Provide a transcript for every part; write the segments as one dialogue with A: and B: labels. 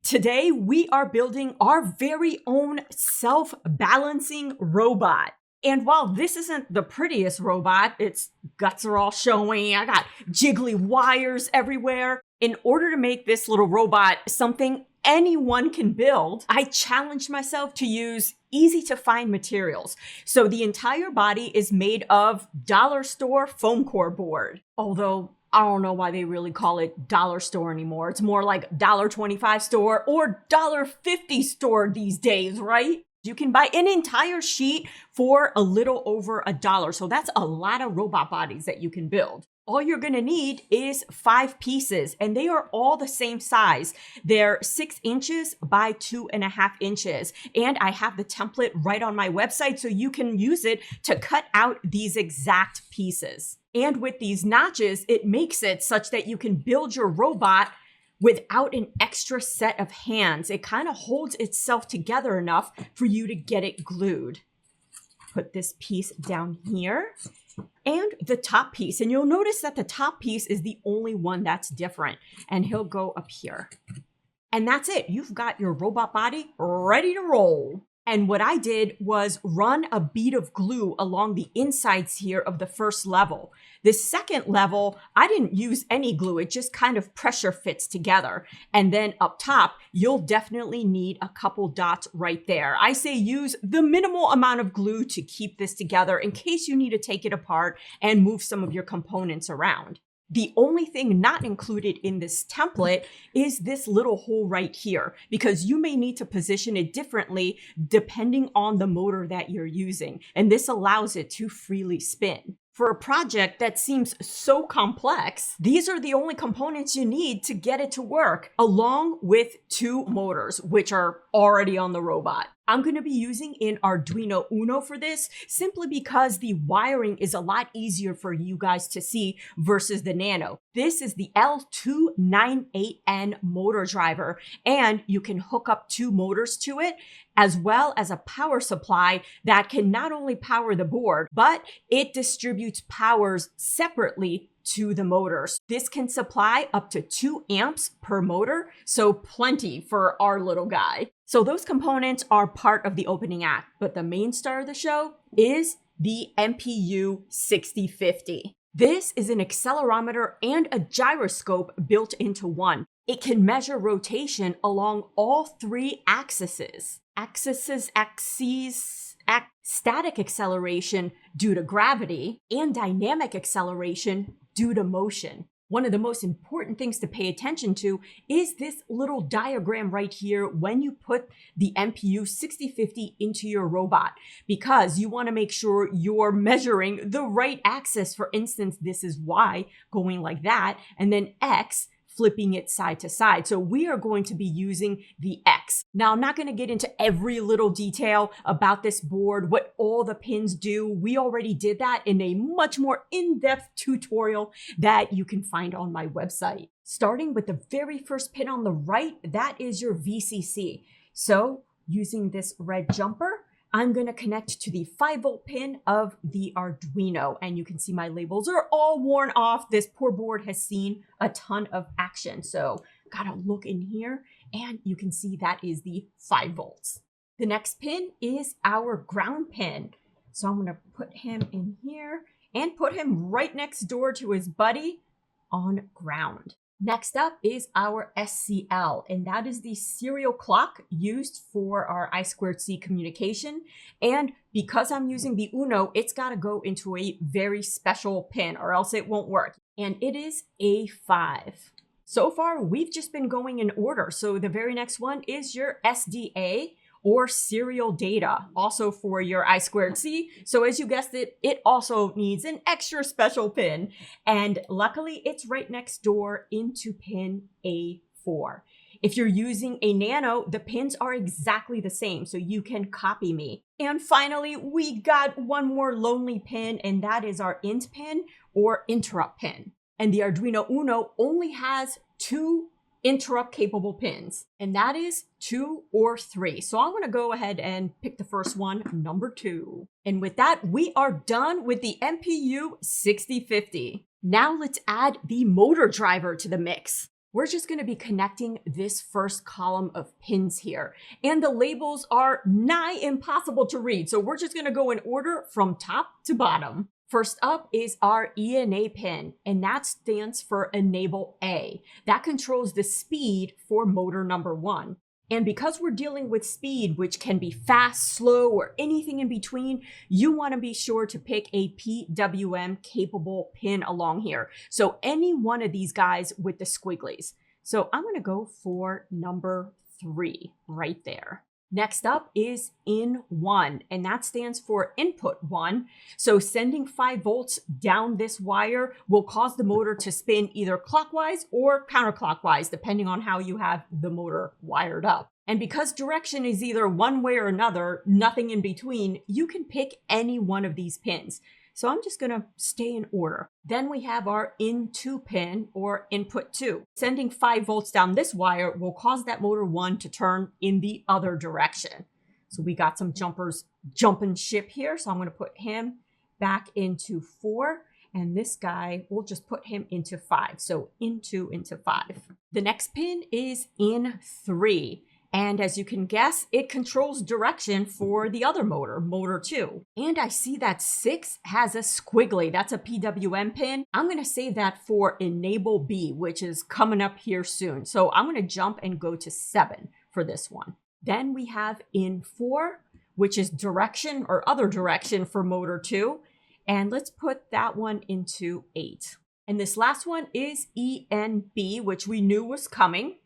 A: Today, we are building our very own self-balancing robot. And while this isn't the prettiest robot, its guts are all showing, I got jiggly wires everywhere. In order to make this little robot something anyone can build, I challenged myself to use easy to find materials. So the entire body is made of dollar store foam core board. Although I don't know why they really call it dollar store anymore. It's more like $1.25 store or $1.50 store these days, right? You can buy an entire sheet for a little over $1. So that's a lot of robot bodies that you can build. All you're gonna need is 5 pieces, and they are all the same size. They're 6 inches by 2.5 inches. And I have the template right on my website, so you can use it to cut out these exact pieces. And with these notches, it makes it such that you can build your robot without an extra set of hands. It kind of holds itself together enough for you to get it glued. Put this piece down here and the top piece. And you'll notice that the top piece is the only one that's different. And he'll go up here. And that's it. You've got your robot body ready to roll. And what I did was run a bead of glue along the insides here of the first level. This second level, I didn't use any glue. It just kind of pressure fits together. And then up top, you'll definitely need a couple dots right there. I say use the minimal amount of glue to keep this together in case you need to take it apart and move some of your components around. The only thing not included in this template is this little hole right here, because you may need to position it differently depending on the motor that you're using. And this allows it to freely spin. For a project that seems so complex, these are the only components you need to get it to work, along with 2 motors, which are already on the robot. I'm going to be using an Arduino Uno for this simply because the wiring is a lot easier for you guys to see versus the Nano. This is the L298N motor driver, and you can hook up 2 motors to it, as well as a power supply that can not only power the board, but it distributes powers separately to the motors. This can supply up to 2 amps per motor, so plenty for our little guy. So those components are part of the opening act, but the main star of the show is the MPU 6050. This is an accelerometer and a gyroscope built into one. It can measure rotation along all 3 axes. Static acceleration due to gravity and dynamic acceleration due to motion. One of the most important things to pay attention to is this little diagram right here when you put the MPU 6050 into your robot, because you want to make sure you're measuring the right axis. For instance, this is Y going like that, and then X flipping it side to side. So we are going to be using the X. Now, I'm not going to get into every little detail about this board, what all the pins do. We already did that in a much more in-depth tutorial that you can find on my website. Starting with the very first pin on the right, that is your VCC. So using this red jumper, I'm going to connect to the 5-volt pin of the Arduino, and you can see my labels are all worn off. This poor board has seen a ton of action. So gotta look in here, and you can see that is the 5 volts. The next pin is our ground pin. So I'm going to put him in here and put him right next door to his buddy on ground. Next up is our SCL, and that is the serial clock used for our I2C communication. And because I'm using the Uno, it's got to go into a very special pin or else it won't work. And it is A5. So far, we've just been going in order. So the very next one is your SDA, or serial data, also for your I2C. So as you guessed it, it also needs an extra special pin. And luckily, it's right next door into pin A4. If you're using a Nano, the pins are exactly the same, so you can copy me. And finally, we got one more lonely pin, and that is our int pin, or interrupt pin. And the Arduino Uno only has 2 interrupt capable pins, and that is 2 or 3. So I'm going to go ahead and pick the first one, number 2. And with that, we are done with the MPU 6050. Now let's add the motor driver to the mix. we're just going to be connecting this first column of pins here. And the labels are nigh impossible to read. So we're just going to go in order from top to bottom. First up is our ENA pin, and that stands for Enable A. That controls the speed for motor number 1. And because we're dealing with speed, which can be fast, slow, or anything in between, you want to be sure to pick a PWM capable pin along here. So any one of these guys with the squigglies. So I'm going to go for number 3 right there. Next up is in1, and that stands for input 1. So sending 5 volts down this wire will cause the motor to spin either clockwise or counterclockwise, depending on how you have the motor wired up. And because direction is either one way or another, nothing in between, you can pick any one of these pins. So I'm just going to stay in order. Then we have our in2 pin, or input 2. Sending 5 volts down this wire will cause that motor 1 to turn in the other direction. So we got some jumpers jumping ship here. So I'm going to put him back into 4. And this guy, we'll just put him into 5. So in2 into 5. The next pin is in 3. And as you can guess, it controls direction for the other motor, motor 2. And I see that 6 has a squiggly. That's a PWM pin. I'm going to save that for Enable B, which is coming up here soon. So I'm going to jump and go to 7 for this one. Then we have in 4, which is direction or other direction for motor 2. And let's put that one into 8. And this last one is ENB, which we knew was coming.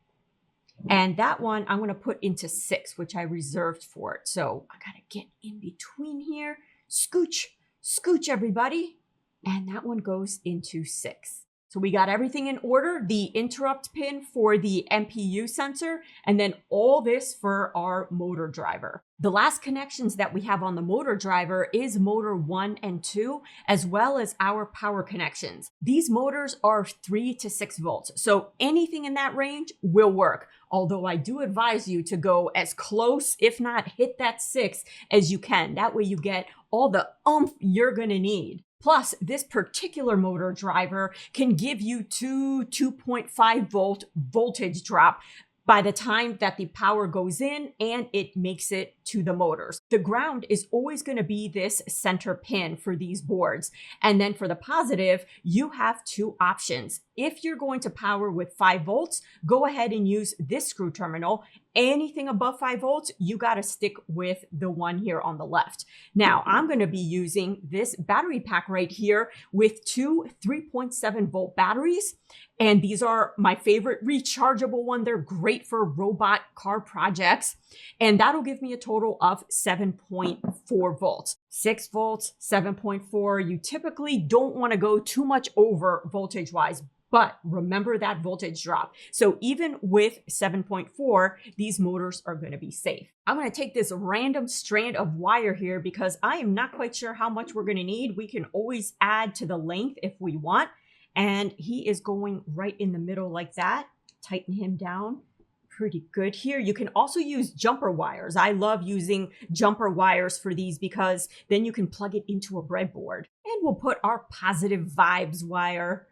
A: And that one I'm going to put into 6, which I reserved for it. So I got to get in between here. Scooch, scooch, everybody. And that one goes into 6. So we got everything in order. The interrupt pin for the MPU sensor, and then all this for our motor driver. The last connections that we have on the motor driver is motor 1 and 2, as well as our power connections. These motors are 3 to 6 volts, so anything in that range will work. Although I do advise you to go as close, if not hit that 6, as you can. That way you get all the oomph you're gonna need. Plus, this particular motor driver can give you 2.5 volt voltage drop by the time that the power goes in and it makes it to the motors. The ground is always going to be this center pin for these boards. And then for the positive, you have 2 options. If you're going to power with 5 volts, go ahead and use this screw terminal. Anything above 5 volts, you got to stick with the one here on the left. Now, I'm going to be using this battery pack right here with 2 3.7 volt batteries. And these are my favorite rechargeable one. They're great for robot car projects. And that'll give me a total of 7.4 volts. 6 volts, 7.4. You typically don't want to go too much over voltage-wise, but remember that voltage drop. So even with 7.4, these motors are going to be safe. I'm going to take this random strand of wire here because I am not quite sure how much we're going to need. We can always add to the length if we want. And he is going right in the middle like that. Tighten him down. Pretty good here. You can also use jumper wires. I love using jumper wires for these because then you can plug it into a breadboard. And we'll put our positive vibes wire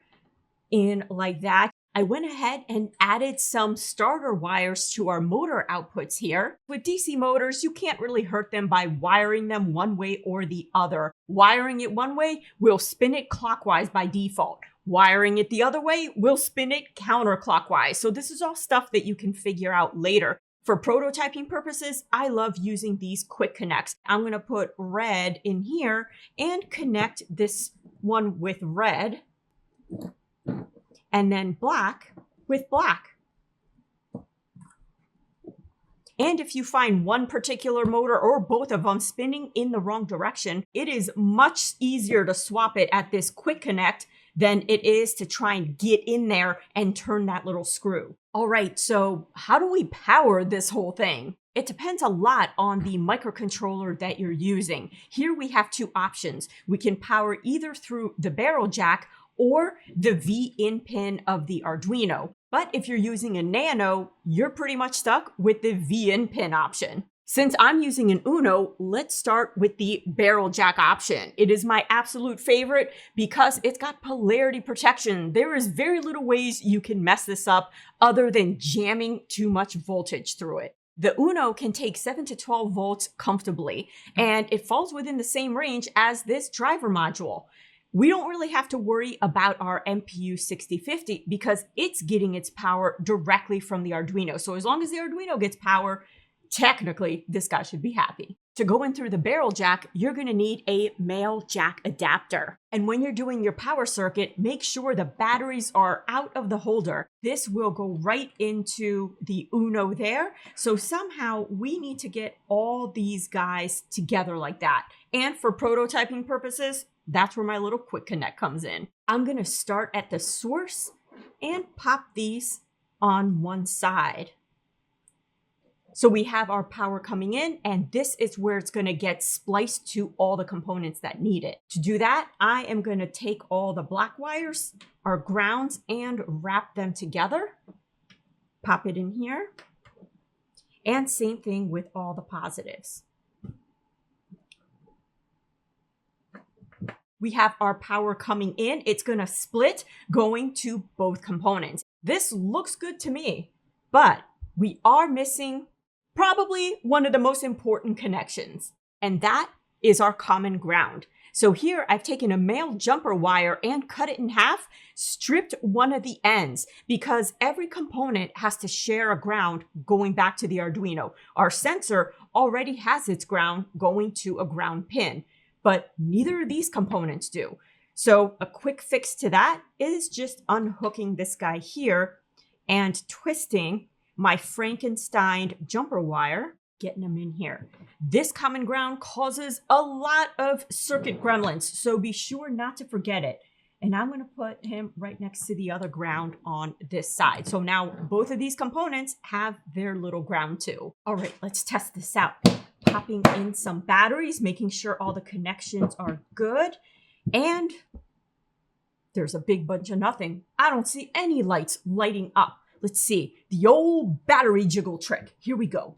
A: in like that. I went ahead and added some starter wires to our motor outputs here. With DC motors, you can't really hurt them by wiring them one way or the other. Wiring it one way will spin it clockwise by default. Wiring it the other way will spin it counterclockwise. So this is all stuff that you can figure out later. For prototyping purposes, I love using these quick connects. I'm going to put red in here and connect this one with red, and then black with black. And if you find one particular motor or both of them spinning in the wrong direction, it is much easier to swap it at this quick connect than it is to try and get in there and turn that little screw. All right, so how do we power this whole thing? It depends a lot on the microcontroller that you're using. Here we have 2 options. We can power either through the barrel jack or the V-in pin of the Arduino. But if you're using a Nano, you're pretty much stuck with the V-in pin option. Since I'm using an Uno, let's start with the barrel jack option. It is my absolute favorite because it's got polarity protection. There is very little ways you can mess this up other than jamming too much voltage through it. The Uno can take 7 to 12 volts comfortably, and it falls within the same range as this driver module. We don't really have to worry about our MPU 6050 because it's getting its power directly from the Arduino. So as long as the Arduino gets power, technically, this guy should be happy. To go in through the barrel jack, you're going to need a male jack adapter. And when you're doing your power circuit, make sure the batteries are out of the holder. This will go right into the Uno there. So somehow we need to get all these guys together like that. And for prototyping purposes, that's where my little quick connect comes in. I'm going to start at the source and pop these on one side. So we have our power coming in, and this is where it's going to get spliced to all the components that need it. To do that, I am going to take all the black wires, our grounds, and wrap them together. Pop it in here. And same thing with all the positives. We have our power coming in. It's going to split going to both components. This looks good to me, but we are missing probably one of the most important connections, and that is our common ground. So here I've taken a male jumper wire and cut it in half, stripped one of the ends because every component has to share a ground going back to the Arduino. Our sensor already has its ground going to a ground pin, but neither of these components do. So a quick fix to that is just unhooking this guy here and twisting my Frankenstein jumper wire, getting them in here. This common ground causes a lot of circuit gremlins, so be sure not to forget it. And I'm going to put him right next to the other ground on this side. So now both of these components have their little ground too. All right, let's test this out. Popping in some batteries, making sure all the connections are good. And there's a big bunch of nothing. I don't see any lights lighting up. Let's see, the old battery jiggle trick. Here we go.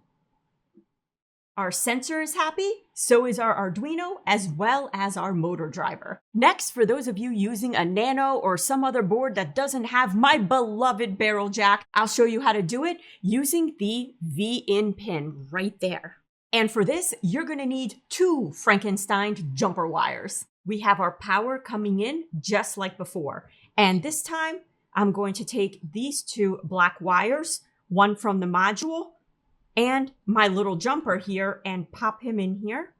A: Our sensor is happy, so is our Arduino, as well as our motor driver. Next, for those of you using a Nano or some other board that doesn't have my beloved barrel jack, I'll show you how to do it using the V-in pin right there. And for this, you're gonna need 2 Frankenstein jumper wires. We have our power coming in just like before. And this time, I'm going to take these 2 black wires, one from the module, and my little jumper here, and pop him in here.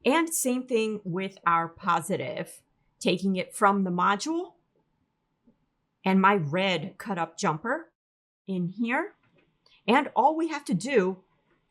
A: And same thing with our positive, taking it from the module, and my red cut up jumper in here. And all we have to do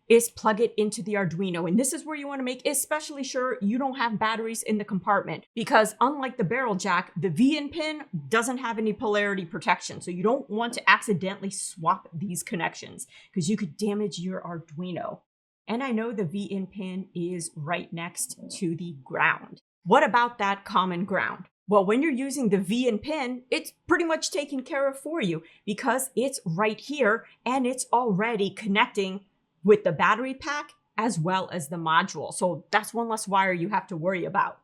A: is plug it into the Arduino. And this is where you want to make especially sure you don't have batteries in the compartment, because unlike the barrel jack, the V-in pin doesn't have any polarity protection. So you don't want to accidentally swap these connections because you could damage your Arduino. And I know the V-in pin is right next to the ground. What about that common ground? Well, when you're using the V-in pin, it's pretty much taken care of for you because it's right here and it's already connecting with the battery pack as well as the module. So that's one less wire you have to worry about.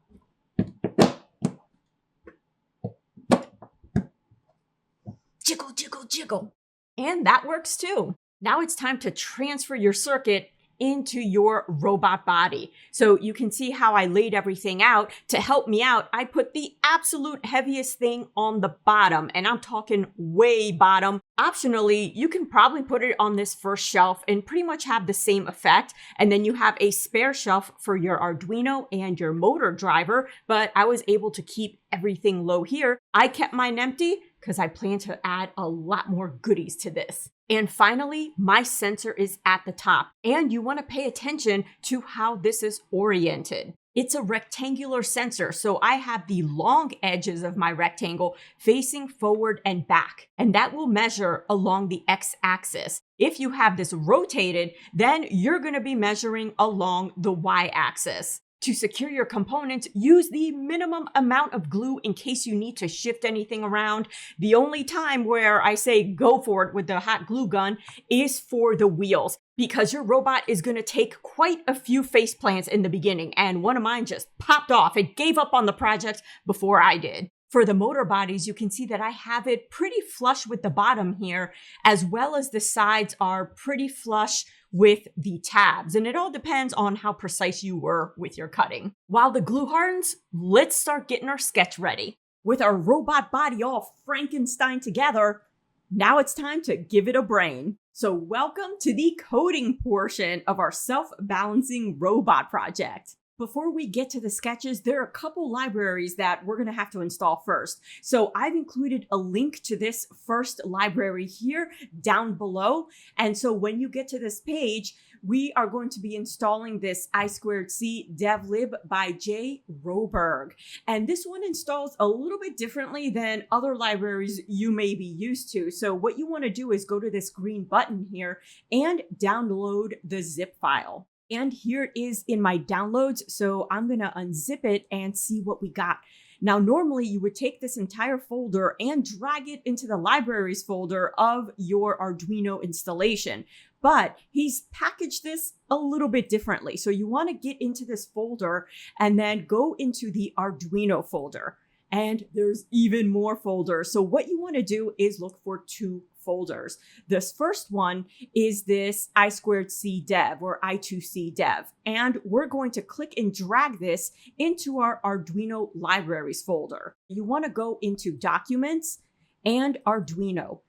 A: Jiggle, jiggle, jiggle. And that works too. Now it's time to transfer your circuit into your robot body. So you can see how I laid everything out. To help me out, I put the absolute heaviest thing on the bottom, and I'm talking way bottom. Optionally, you can probably put it on this first shelf and pretty much have the same effect. And then you have a spare shelf for your Arduino and your motor driver, but I was able to keep everything low here. I kept mine empty because I plan to add a lot more goodies to this. And finally, my sensor is at the top. And you want to pay attention to how this is oriented. It's a rectangular sensor, so I have the long edges of my rectangle facing forward and back, and that will measure along the x-axis. If you have this rotated, then you're going to be measuring along the y-axis. To secure your components, use the minimum amount of glue in case you need to shift anything around. The only time where I say go for it with the hot glue gun is for the wheels, because your robot is going to take quite a few face plants in the beginning, and one of mine just popped off. It gave up on the project before I did. For the motor bodies, you can see that I have it pretty flush with the bottom here, as well as the sides are pretty flush with the tabs. And it all depends on how precise you were with your cutting. While the glue hardens, let's start getting our sketch ready. With our robot body all Frankenstein together, now it's time to give it a brain. So welcome to the coding portion of our self-balancing robot project. Before we get to the sketches, there are a couple libraries that we're going to have to install first. So I've included a link to this first library here down below. And so when you get to this page, we are going to be installing this I2C devlib by J. Roberg. And this one installs a little bit differently than other libraries you may be used to. So what you want to do is go to this green button here and download the zip file. And here it is in my downloads. So I'm going to unzip it and see what we got. Now, normally you would take this entire folder and drag it into the libraries folder of your Arduino installation, but he's packaged this a little bit differently. So you want to get into this folder and then go into the Arduino folder. And there's even more folders. So what you want to do is look for two folders. This first one is this I2C dev or I2C dev. And we're going to click and drag this into our Arduino libraries folder. You want to go into Documents and Arduino.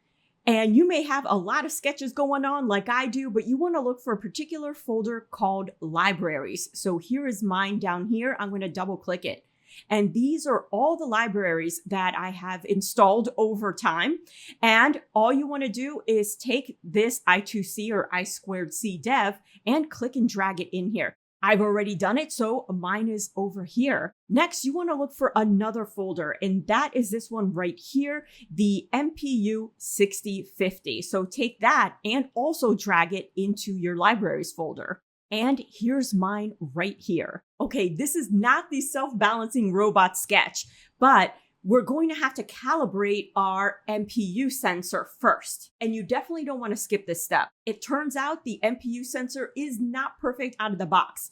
A: And you may have a lot of sketches going on like I do, but you want to look for a particular folder called Libraries. So here is mine down here. I'm going to double click it. And these are all the libraries that I have installed over time. And all you want to do is take this I2C or I2C dev and click and drag it in here. I've already done it, so mine is over here. Next, you want to look for another folder, and that is this one right here, the MPU 6050. So take that and also drag it into your libraries folder. And here's mine right here. Okay, this is not the self-balancing robot sketch, but we're going to have to calibrate our MPU sensor first. And you definitely don't want to skip this step. It turns out the MPU sensor is not perfect out of the box.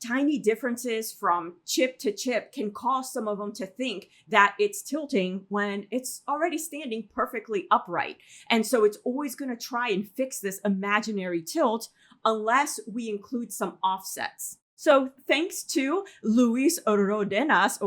A: Tiny differences from chip to chip can cause some of them to think that it's tilting when it's already standing perfectly upright. And so it's always going to try and fix this imaginary tilt unless we include some offsets. So thanks to Luis Rodenas,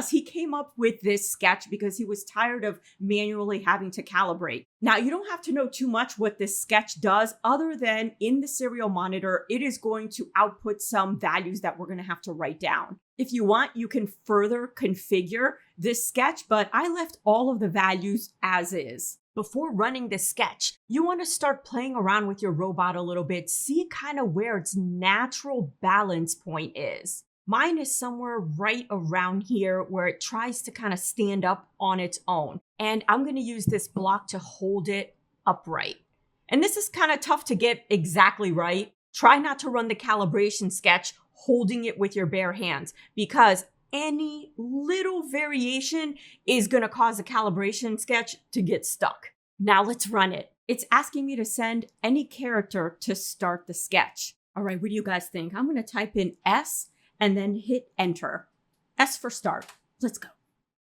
A: he came up with this sketch because he was tired of manually having to calibrate. Now, you don't have to know too much what this sketch does other than in the serial monitor, it is going to output some values that we're going to have to write down. If you want, you can further configure this sketch, but I left all of the values as is. Before running this sketch, you want to start playing around with your robot a little bit, see kind of where its natural balance point is. Mine is somewhere right around here where it tries to kind of stand up on its own. And I'm going to use this block to hold it upright. And this is kind of tough to get exactly right. Try not to run the calibration sketch holding it with your bare hands, because any little variation is going to cause a calibration sketch to get stuck. Now let's run it. It's asking me to send any character to start the sketch. All right, what do you guys think? I'm going to type in S and then hit enter. S for start. Let's go.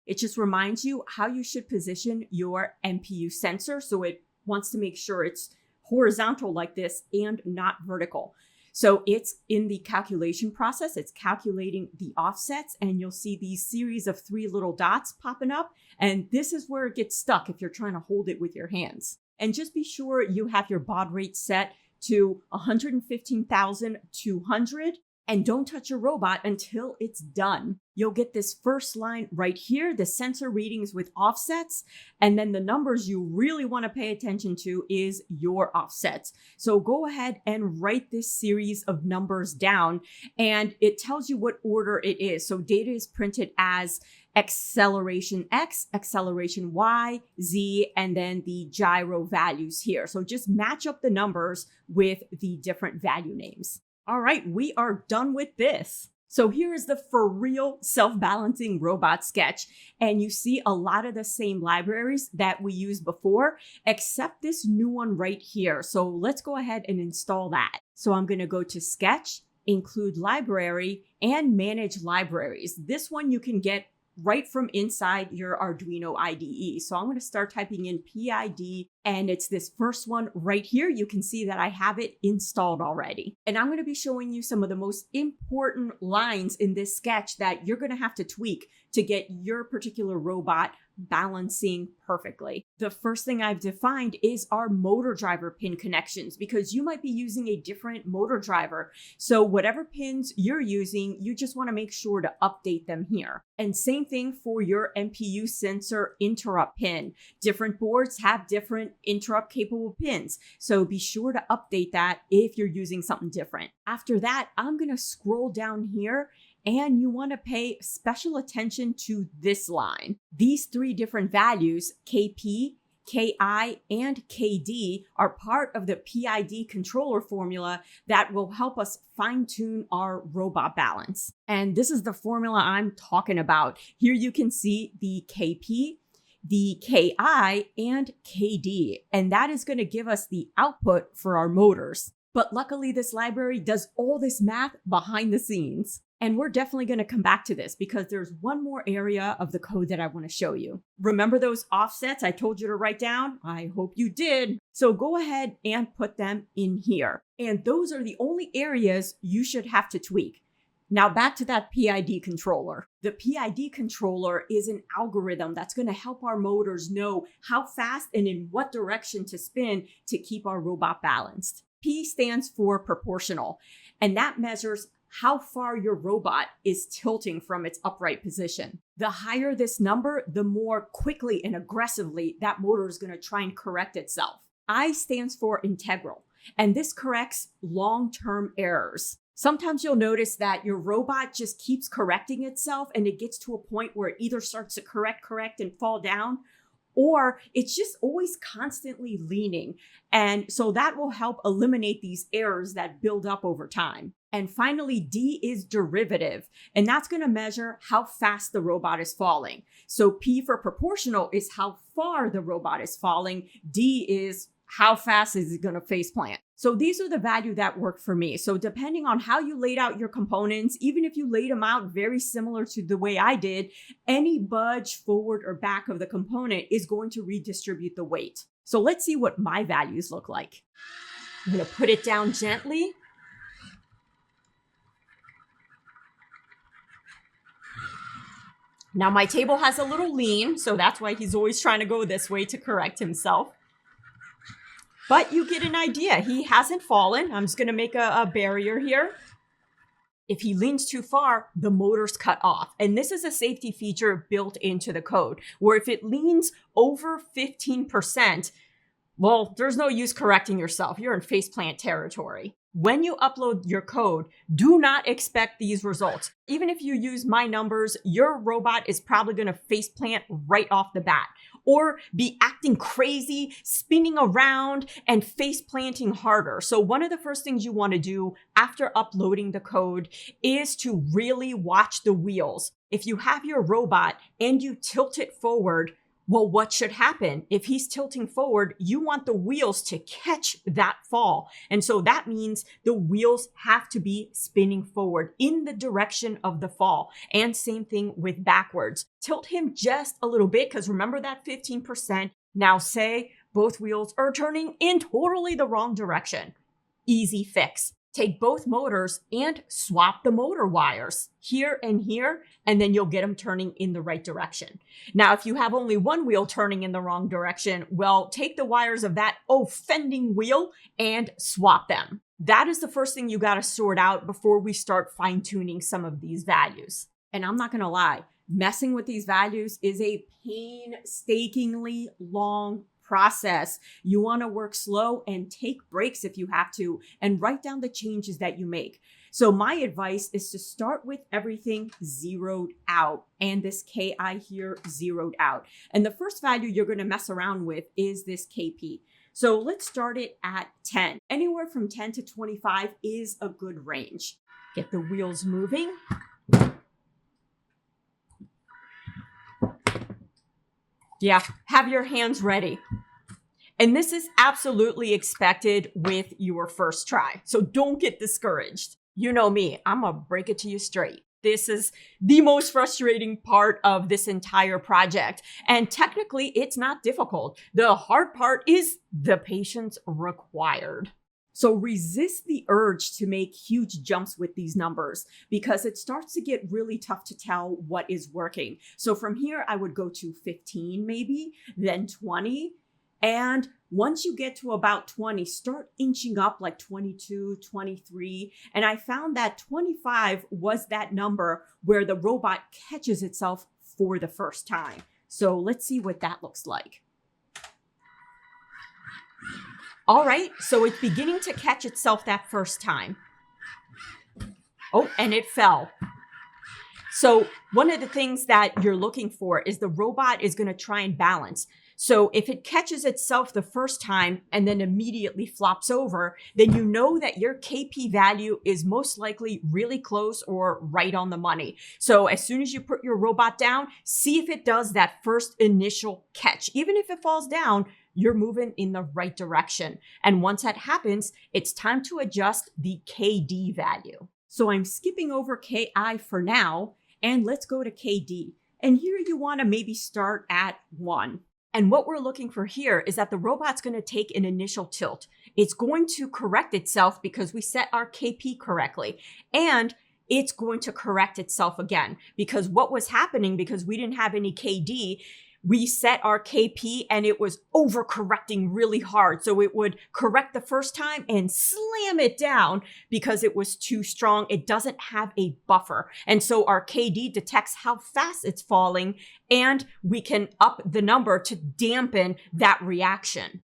A: It just reminds you how you should position your MPU sensor. So it wants to make sure it's horizontal like this and not vertical. So it's in the calculation process. It's calculating the offsets, and you'll see these series of 3 little dots popping up. And this is where it gets stuck if you're trying to hold it with your hands. And just be sure you have your baud rate set to 115,200. And don't touch your robot until it's done. You'll get this first line right here, the sensor readings with offsets. And then the numbers you really want to pay attention to is your offsets. So go ahead and write this series of numbers down, and it tells you what order it is. So data is printed as acceleration X, acceleration Y, Z, and then the gyro values here. So just match up the numbers with the different value names. All right, we are done with this. So here is the for real self-balancing robot sketch. And you see a lot of the same libraries that we used before, except this new one right here. So let's go ahead and install that. So I'm going to go to Sketch, Include Library, and Manage Libraries. This one you can get right from inside your Arduino IDE. So I'm going to start typing in PID, and it's this first one right here. You can see that I have it installed already. And I'm going to be showing you some of the most important lines in this sketch that you're going to have to tweak to get your particular robot balancing perfectly. The first thing I've defined is our motor driver pin connections, because you might be using a different motor driver. So whatever pins you're using, you just want to make sure to update them here. And same thing for your MPU sensor interrupt pin. Different boards have different interrupt capable pins. So be sure to update that if you're using something different. After that, I'm going to scroll down here, and you want to pay special attention to this line. These three different values, KP, KI, and KD, are part of the PID controller formula that will help us fine-tune our robot balance. And this is the formula I'm talking about. Here you can see the KP, the KI, and KD, and that is going to give us the output for our motors. But luckily, this library does all this math behind the scenes. And we're definitely going to come back to this because there's one more area of the code that I want to show you. Remember those offsets I told you to write down? I hope you did. So go ahead and put them in here. And those are the only areas you should have to tweak. Now back to that PID controller. The PID controller is an algorithm that's going to help our motors know how fast and in what direction to spin to keep our robot balanced. P stands for proportional, and that measures how far your robot is tilting from its upright position. The higher this number, the more quickly and aggressively that motor is going to try and correct itself. I stands for integral, and this corrects long-term errors. Sometimes you'll notice that your robot just keeps correcting itself, and it gets to a point where it either starts to correct, and fall down, or it's just always constantly leaning. And so that will help eliminate these errors that build up over time. And finally, D is derivative, and that's going to measure how fast the robot is falling. So P for proportional is how far the robot is falling. D is how fast is it going to face plant. So these are the value that work for me. So depending on how you laid out your components, even if you laid them out very similar to the way I did, any budge forward or back of the component is going to redistribute the weight. So let's see what my values look like. I'm going to put it down gently. Now my table has a little lean, so that's why he's always trying to go this way to correct himself. But you get an idea. He hasn't fallen. I'm just going to make a barrier here. If he leans too far, the motor's cut off. And this is a safety feature built into the code, where if it leans over 15%, well, there's no use correcting yourself. You're in faceplant territory. When you upload your code, do not expect these results. Even if you use my numbers, your robot is probably going to faceplant right off the bat, or be acting crazy, spinning around, and face planting harder. So one of the first things you want to do after uploading the code is to really watch the wheels. If you have your robot and you tilt it forward, well, what should happen? If he's tilting forward, you want the wheels to catch that fall. And so that means the wheels have to be spinning forward in the direction of the fall. And same thing with backwards. Tilt him just a little bit, because remember that 15%. Now say both wheels are turning in totally the wrong direction. Easy fix. Take both motors and swap the motor wires here and here, and then you'll get them turning in the right direction. Now, if you have only one wheel turning in the wrong direction, well, take the wires of that offending wheel and swap them. That is the first thing you got to sort out before we start fine-tuning some of these values. And I'm not going to lie, messing with these values is a painstakingly long process. You want to work slow and take breaks if you have to, and write down the changes that you make. So my advice is to start with everything zeroed out, and this KI here zeroed out. And the first value you're going to mess around with is this KP. So let's start it at 10. Anywhere from 10 to 25 is a good range. Get the wheels moving. Yeah, have your hands ready. And this is absolutely expected with your first try. So don't get discouraged. You know me, I'm gonna break it to you straight. This is the most frustrating part of this entire project. And technically, it's not difficult. The hard part is the patience required. So resist the urge to make huge jumps with these numbers because it starts to get really tough to tell what is working. So from here, I would go to 15 maybe, then 20. And once you get to about 20, start inching up like 22, 23. And I found that 25 was that number where the robot catches itself for the first time. So let's see what that looks like. All right, so it's beginning to catch itself that first time. Oh, and it fell. So one of the things that you're looking for is the robot is going to try and balance. So if it catches itself the first time and then immediately flops over, then you know that your KP value is most likely really close or right on the money. So as soon as you put your robot down, see if it does that first initial catch. Even if it falls down, you're moving in the right direction. And once that happens, it's time to adjust the KD value. So I'm skipping over KI for now, and let's go to KD. And here you want to maybe start at 1. And what we're looking for here is that the robot's going to take an initial tilt. It's going to correct itself because we set our KP correctly. And it's going to correct itself again because what was happening because we didn't have any KD, we set our KP and it was overcorrecting really hard. So it would correct the first time and slam it down because it was too strong. It doesn't have a buffer. And so our KD detects how fast it's falling and we can up the number to dampen that reaction.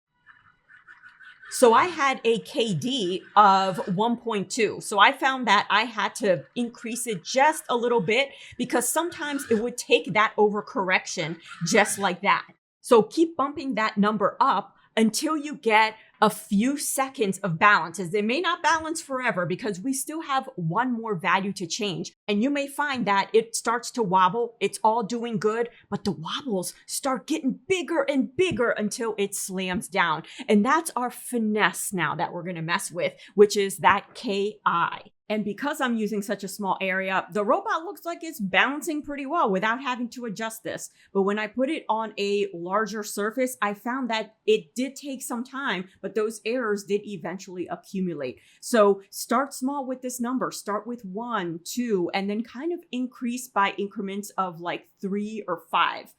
A: So I had a KD of 1.2. So I found that I had to increase it just a little bit because sometimes it would take that overcorrection just like that. So keep bumping that number up until you get a few seconds of balance, as they may not balance forever because we still have one more value to change. And you may find that it starts to wobble. It's all doing good, but the wobbles start getting bigger and bigger until it slams down. And that's our finesse now that we're going to mess with, which is that KI. And because I'm using such a small area, the robot looks like it's balancing pretty well without having to adjust this. But when I put it on a larger surface, I found that it did take some time, but those errors did eventually accumulate. So start small with this number. Start with 1, 2, and then kind of increase by increments of like 3 or 5.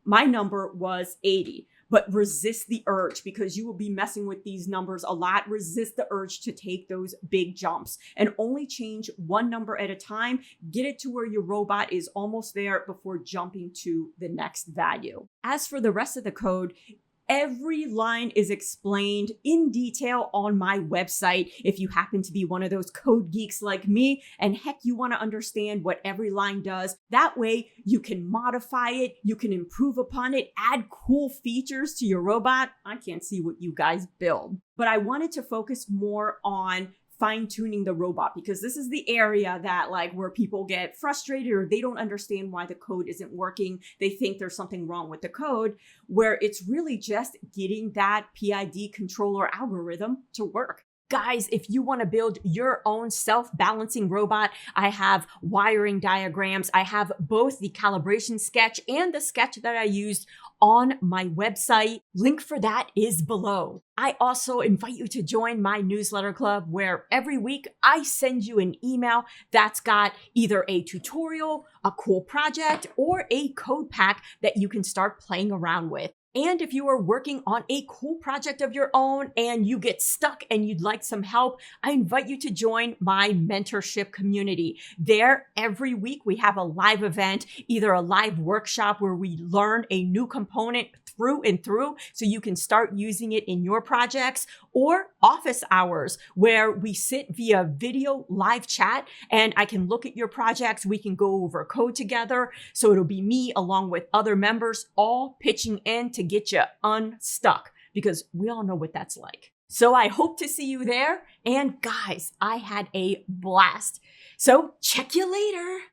A: My number was 80. But resist the urge because you will be messing with these numbers a lot. Resist the urge to take those big jumps and only change one number at a time. Get it to where your robot is almost there before jumping to the next value. As for the rest of the code, every line is explained in detail on my website if you happen to be one of those code geeks like me, and heck, you want to understand what every line does. That way you can modify it, you can improve upon it, add cool features to your robot. I can't see what you guys build, but I wanted to focus more on fine-tuning the robot because this is the area that like where people get frustrated or they don't understand why the code isn't working. They think there's something wrong with the code, where it's really just getting that PID controller algorithm to work. Guys, if you want to build your own self-balancing robot, I have wiring diagrams. I have both the calibration sketch and the sketch that I used on my website. Link for that is below. I also invite you to join my newsletter club where every week I send you an email that's got either a tutorial, a cool project, or a code pack that you can start playing around with. And if you are working on a cool project of your own and you get stuck and you'd like some help, I invite you to join my mentorship community. There, every week we have a live event, either a live workshop where we learn a new component through and through so you can start using it in your projects, or office hours where we sit via video live chat and I can look at your projects. We can go over code together. So it'll be me along with other members all pitching in to get you unstuck because we all know what that's like. So I hope to see you there. And guys, I had a blast. So check you later.